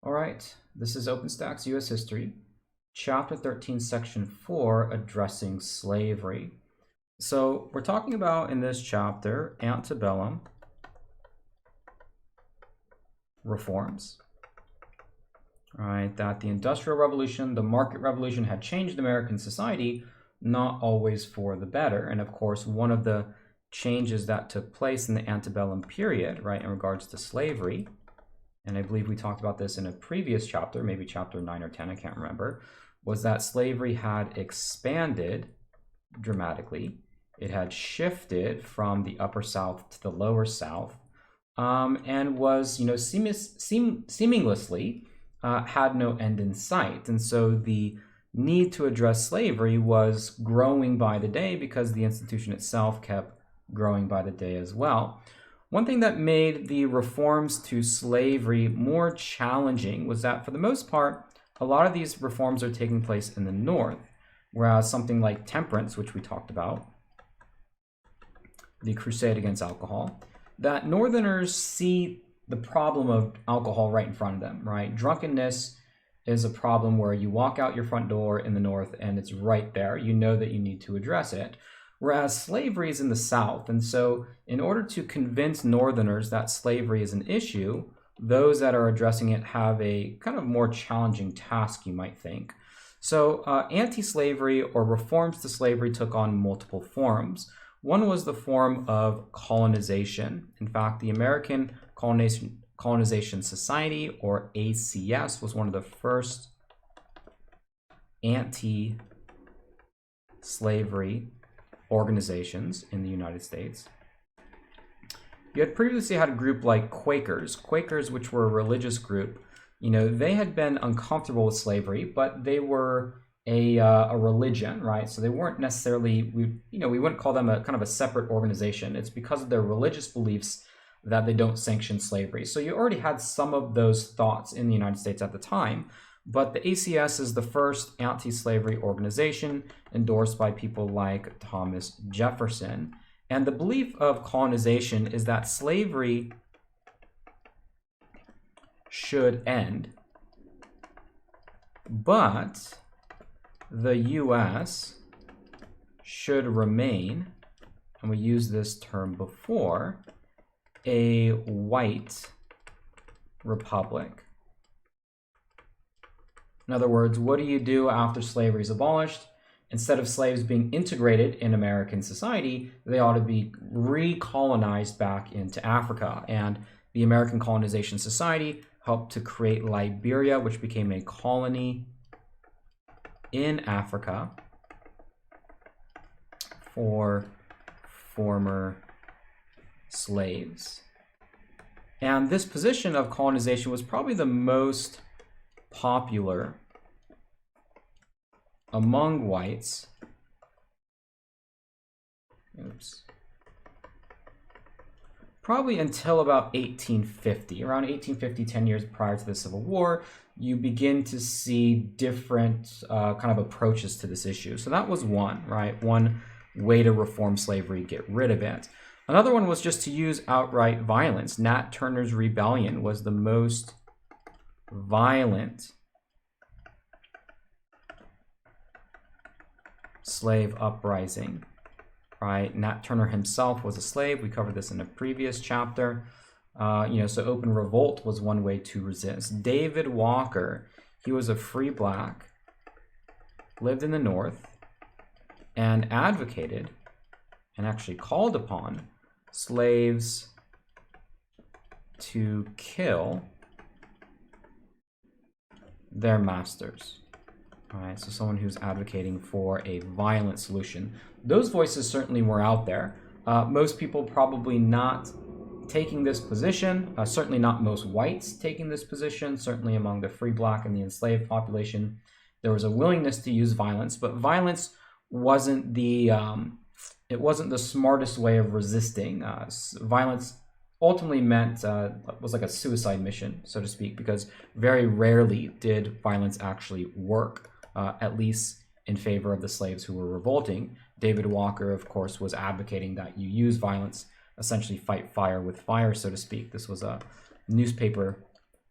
All right, this is Openstax U.S. History, Chapter 13, Section 4, Addressing Slavery. So we're talking about in this chapter Antebellum Reforms. All right, that the Industrial Revolution, the Market Revolution had changed American society, not always for the better. And of course, one of the changes that took place in the antebellum period, right, in regards to slavery, and I believe we talked about this in a previous chapter, maybe chapter 9 or 10, I can't remember, was that slavery had expanded dramatically. It had shifted from the upper South to the lower South, and was, seamlessly had no end in sight. And so the need to address slavery was growing by the day because the institution itself kept growing by the day as well. One thing that made the reforms to slavery more challenging was that, for the most part, a lot of these reforms are taking place in the North, whereas something like temperance, which we talked about, the crusade against alcohol, that Northerners see the problem of alcohol right in front of them, right? Drunkenness is a problem where you walk out your front door in the North and it's right there. You know that you need to address it. Whereas slavery is in the South. And so in order to convince Northerners that slavery is an issue, those that are addressing it have a kind of more challenging task, you might think. So anti-slavery or reforms to slavery took on multiple forms. One was the form of colonization. In fact, the American Colonization Society, or ACS, was one of the first anti-slavery organizations in the United States. You had previously had a group like Quakers, which were a religious group. They had been uncomfortable with slavery, but they were a religion, right? So they weren't necessarily, we wouldn't call them a kind of a separate organization. It's because of their religious beliefs that they don't sanction slavery. So you already had some of those thoughts in the United States at the time. But the ACS is the first anti-slavery organization endorsed by people like Thomas Jefferson. And the belief of colonization is that slavery should end, but the U.S. should remain, and we used this term before, a white republic. In other words, what do you do after slavery is abolished? Instead of slaves being integrated in American society, they ought to be recolonized back into Africa. And the American Colonization Society helped to create Liberia, which became a colony in Africa for former slaves. And this position of colonization was probably the most popular among whites. Probably until about 1850. Around 1850, 10 years prior to the Civil War, you begin to see different kind of approaches to this issue. So that was one, right? One way to reform slavery, get rid of it. Another one was just to use outright violence. Nat Turner's Rebellion was the most violent slave uprising, right? Nat Turner himself was a slave. We covered this in a previous chapter. So open revolt was one way to resist. David Walker, he was a free black, lived in the North, and advocated and actually called upon slaves to kill their masters. All right, so someone who's advocating for a violent solution. Those voices certainly were out there. Most people probably not taking this position, certainly not most whites taking this position, certainly among the free black and the enslaved population. There was a willingness to use violence, but violence wasn't the smartest way of resisting. Violence ultimately was like a suicide mission, so to speak, because very rarely did violence actually work, at least in favor of the slaves who were revolting. David Walker, of course, was advocating that you use violence, essentially fight fire with fire, so to speak. This was a newspaper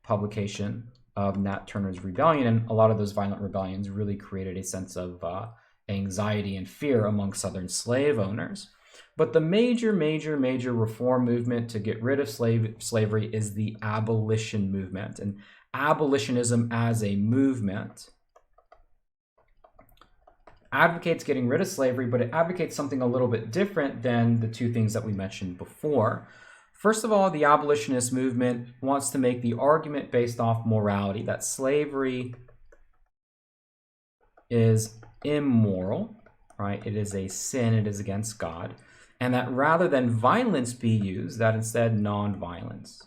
publication of Nat Turner's rebellion, and a lot of those violent rebellions really created a sense of anxiety and fear among Southern slave owners. But the major reform movement to get rid of slavery is the abolition movement. And abolitionism as a movement advocates getting rid of slavery, but it advocates something a little bit different than the two things that we mentioned before. First of all, the abolitionist movement wants to make the argument based off morality, that slavery is immoral, right? It is a sin, it is against God, and that rather than violence be used, that instead non-violence,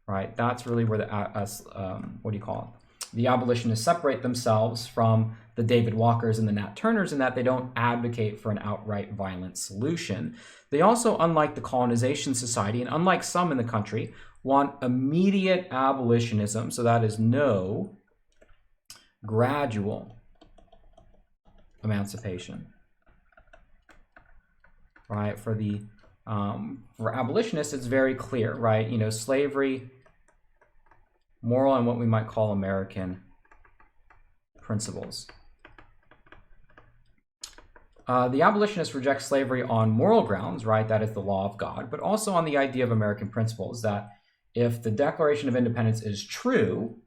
right? That's really where the abolitionists separate themselves from the David Walkers and the Nat Turners in that they don't advocate for an outright violent solution. They also, unlike the colonization society, and unlike some in the country, want immediate abolitionism, so that is no gradual emancipation, right? For abolitionists, it's very clear, right? You know, slavery, moral and what we might call American principles. The abolitionists reject slavery on moral grounds, right? That is the law of God, but also on the idea of American principles, that if the Declaration of Independence is true,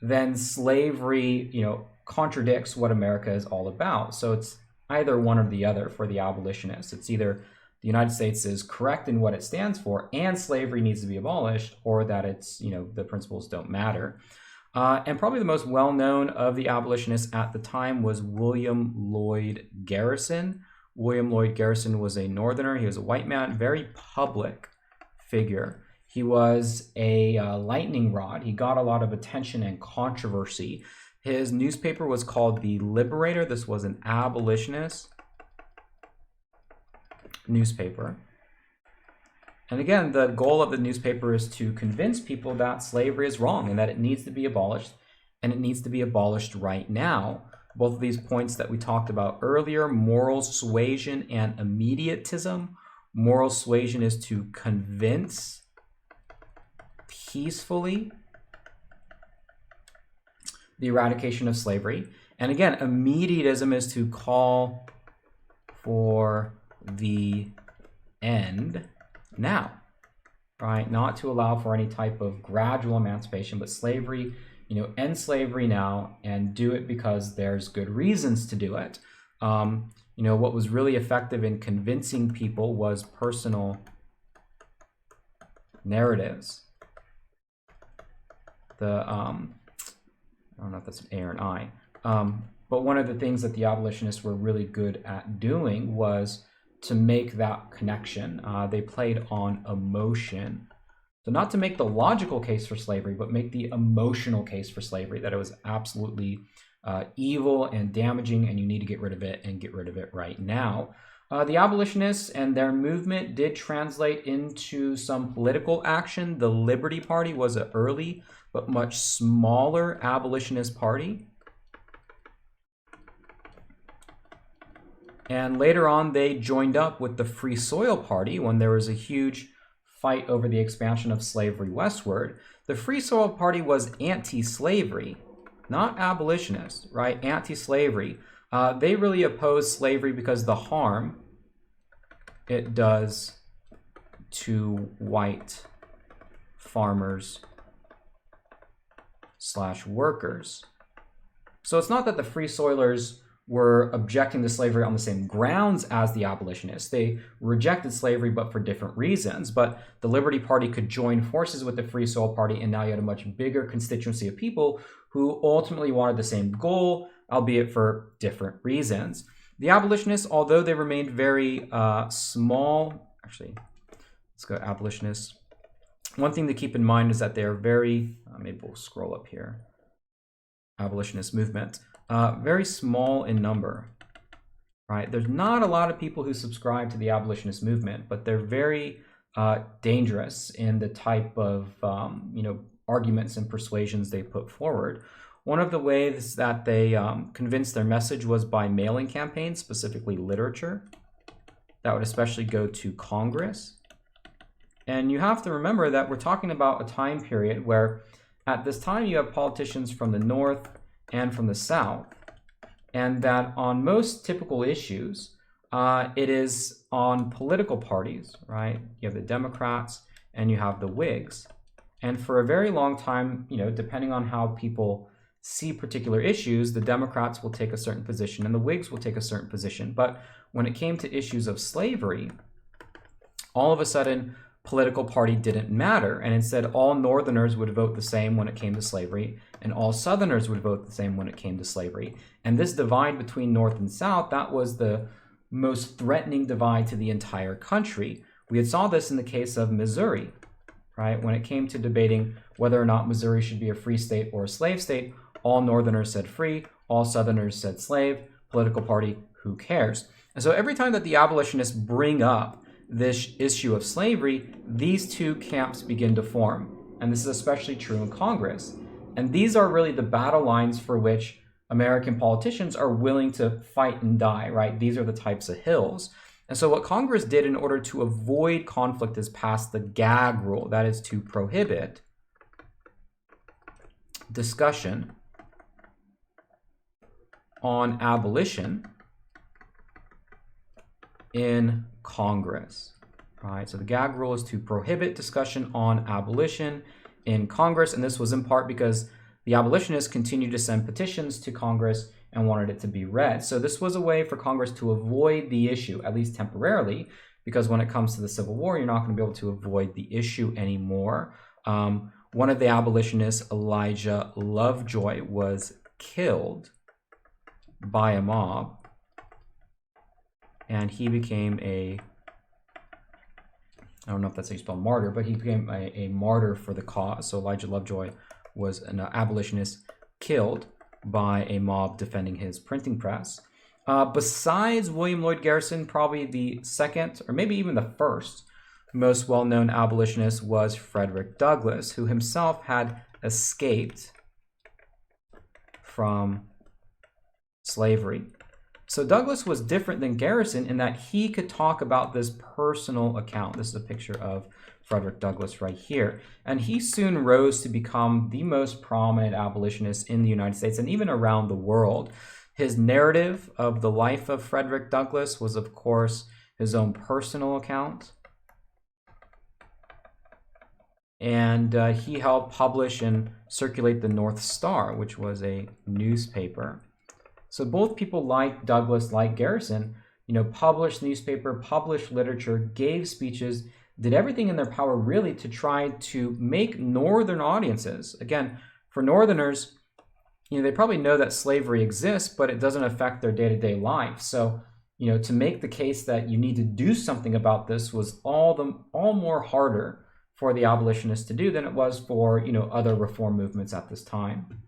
then slavery, you know, contradicts what America is all about. So it's either one or the other for the abolitionists. It's either the United States is correct in what it stands for and slavery needs to be abolished, or that it's, you know, the principles don't matter. And probably the most well-known of the abolitionists at the time was William Lloyd Garrison. William Lloyd Garrison was a Northerner. He was a white man, very public figure. He was a lightning rod. He got a lot of attention and controversy. His newspaper was called The Liberator. This was an abolitionist newspaper. And again, the goal of the newspaper is to convince people that slavery is wrong and that it needs to be abolished, and it needs to be abolished right now. Both of these points that we talked about earlier, moral suasion and immediatism. Moral suasion is to convince peacefully the eradication of slavery. And again, immediatism is to call for the end now, right? Not to allow for any type of gradual emancipation, but slavery, you know, end slavery now and do it because there's good reasons to do it. You know, what was really effective in convincing people was personal narratives. I don't know if that's an A or an I, but one of the things that the abolitionists were really good at doing was to make that connection. They played on emotion. So not to make the logical case for slavery, but make the emotional case for slavery, that it was absolutely evil and damaging and you need to get rid of it and get rid of it right now. The abolitionists and their movement did translate into some political action. The Liberty Party was an early but much smaller abolitionist party. And later on, they joined up with the Free Soil Party when there was a huge fight over the expansion of slavery westward. The Free Soil Party was anti-slavery, not abolitionist, right? Anti-slavery. They really opposed slavery because the harm it does to white farmers / workers. So it's not that the Free Soilers were objecting to slavery on the same grounds as the abolitionists. They rejected slavery, but for different reasons. But the Liberty Party could join forces with the Free Soil Party, and now you had a much bigger constituency of people who ultimately wanted the same goal, albeit for different reasons. The abolitionists, although they remained very small, actually, let's go abolitionists. One thing to keep in mind is that they're very, maybe we'll scroll up here, abolitionist movement. Very small in number, right? There's not a lot of people who subscribe to the abolitionist movement, but they're very dangerous in the type of arguments and persuasions they put forward. One of the ways that they convinced their message was by mailing campaigns, specifically literature. That would especially go to Congress. And you have to remember that we're talking about a time period where at this time you have politicians from the North and from the South, and that on most typical issues, it is on political parties, right? You have the Democrats and you have the Whigs. And for a very long time, depending on how people see particular issues, the Democrats will take a certain position and the Whigs will take a certain position. But when it came to issues of slavery, all of a sudden, political party didn't matter. And instead, all Northerners would vote the same when it came to slavery, and all Southerners would vote the same when it came to slavery. And this divide between North and South, that was the most threatening divide to the entire country. We had saw this in the case of Missouri, right? When it came to debating whether or not Missouri should be a free state or a slave state, all Northerners said free, all Southerners said slave, political party, who cares? And so every time that the abolitionists bring up this issue of slavery, these two camps begin to form. And this is especially true in Congress. And these are really the battle lines for which American politicians are willing to fight and die, right? These are the types of hills. And so what Congress did in order to avoid conflict is pass the Gag Rule, that is to prohibit discussion on abolition in Congress. All right, so the Gag Rule is to prohibit discussion on abolition in Congress, and this was in part because the abolitionists continued to send petitions to Congress and wanted it to be read. So this was a way for Congress to avoid the issue, at least temporarily, because when it comes to the Civil War, you're not going to be able to avoid the issue anymore. One of the abolitionists, Elijah Lovejoy, was killed by a mob, and he became I don't know if that's how you spell martyr, but he became a martyr for the cause. So Elijah Lovejoy was an abolitionist killed by a mob defending his printing press. Besides William Lloyd Garrison, probably the second, or maybe even the first, most well-known abolitionist was Frederick Douglass, who himself had escaped from slavery. So Douglass was different than Garrison in that he could talk about this personal account. This is a picture of Frederick Douglass right here. And he soon rose to become the most prominent abolitionist in the United States and even around the world. His narrative of the life of Frederick Douglass was, of course, his own personal account. And he helped publish and circulate the North Star, which was a newspaper. So both people like Douglass, like Garrison, published newspaper, published literature, gave speeches, did everything in their power really to try to make Northern audiences. Again, for Northerners, they probably know that slavery exists, but it doesn't affect their day-to-day life. So, to make the case that you need to do something about this was all more harder for the abolitionists to do than it was for, other reform movements at this time.